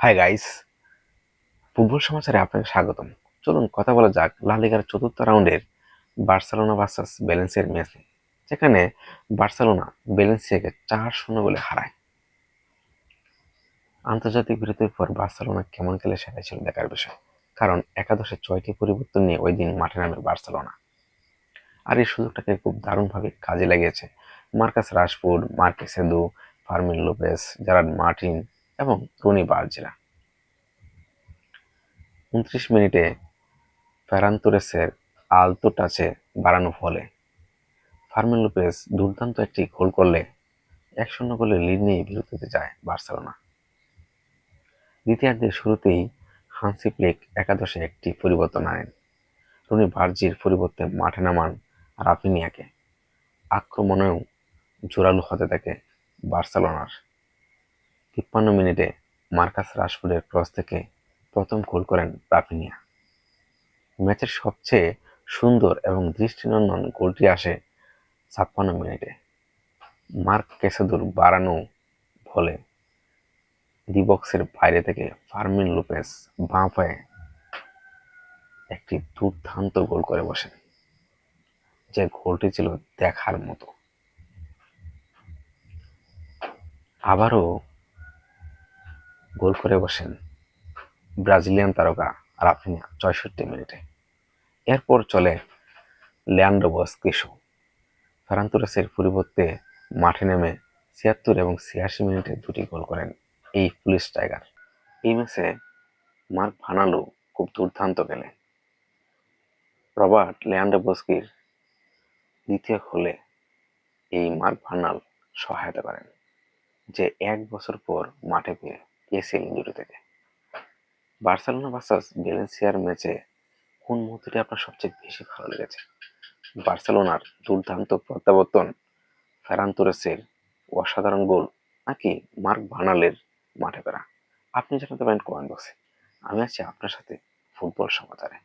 Hi guys, football সমাচারে আপনাকে স্বাগতম। চলুন কথা বলা যাক লা লিগার চতুর্থ রাউন্ডের বার্সেলোনা ভার্সাস ভ্যালেন্সিয়ার ম্যাচ নিয়ে, যেখানে বার্সেলোনা ভ্যালেন্সিয়াকে 4-0 গোলে হারায়। আন্তর্জাতিক বিরতির পর বার্সেলোনা কেমন খেলে সেটাই ছিল দেখার বিষয়, কারণ একাদশে 6টি পরিবর্তন নিয়ে ওই দিন মাঠে নামে বার্সেলোনা। আর এই সুযোগটাকে খুব দারুণভাবে কাজে লাগিয়েছে মার্কাস রাশফোর্ড, মার্কেস এদু, ফার্মিন লোপেস, জেরার্ড মার্টিন এবং রনি বার্জিরা। 29 মিনিটে ফেরান তোরেসের আলতো টাচে বাড়ানো ফলে ফার্মিন লোপেজ দুর্দান্ত একটি গোল করলে 1-0 গোলে লিড নিয়ে বিরতিতে যায় বার্সেলোনা। দ্বিতীয়ার্ধের শুরুতেই হান্সি ফ্লিক একাদশে একটি পরিবর্তন আনেন। রনি বার্জির পরিবর্তে মাঠে নামান রাফিনিয়াকে। আক্রমণেও জোরালো হতে থাকে বার্সেলোনার। 53 মিনিটে মার্কাস রাশফোর্ডের ক্রস থেকে প্রথম গোল করেন রাফিনিয়া। ম্যাচের সবচেয়ে সুন্দর এবং দৃষ্টিনন্দন গোলটি আসে 56 মিনিটে মার্ক কেসেদোর বাড়ানো বলে ডি বক্সের বাইরে থেকে ফার্মিন লোপেজ বাঁ পায়ে একটি দুর্দান্ত গোল করে বসেন, যে গোলটি ছিল দেখার মতো। আবারও গোল করে বসেন ব্রাজিলিয়ান তারকা রাফিনিয়া 64 মিনিটে। এরপর চলে লিয়ান্ড্রো বস্কির শো। ফেরান তোরেসের পরিবর্তে মাঠে নেমে 76 এবং 86 মিনিটে দুটি গোল করেন এই পুলিশ টাইগার। এই ম্যাচে মার্ক ভানালু খুব দুর্দান্ত খেলেন। রবার্ট লেয়ান্ডোভস্কির দ্বিতীয় গোলে এই মার্ক ভার্নাল সহায়তা করেন, যে 1 বছর পর মাঠে ফিরে এসিএল ইনজুরি থেকে। বার্সেলোনা ভার্সাস ভ্যালেন্সিয়ার ম্যাচে কোন মুহূর্তটি আপনার সবচেয়ে বেশি ভালো লেগেছে? বার্সেলোনার দুর্দান্ত প্রত্যাবর্তন, ফেরান তোরেসের অসাধারণ গোল, নাকি মার্ক ভার্নালের মাঠে ফেরা? আপনি জানাতে পারেন কমেন্ট বক্সে। আমি আছি আপনার সাথে ফুটবল সমাচারে।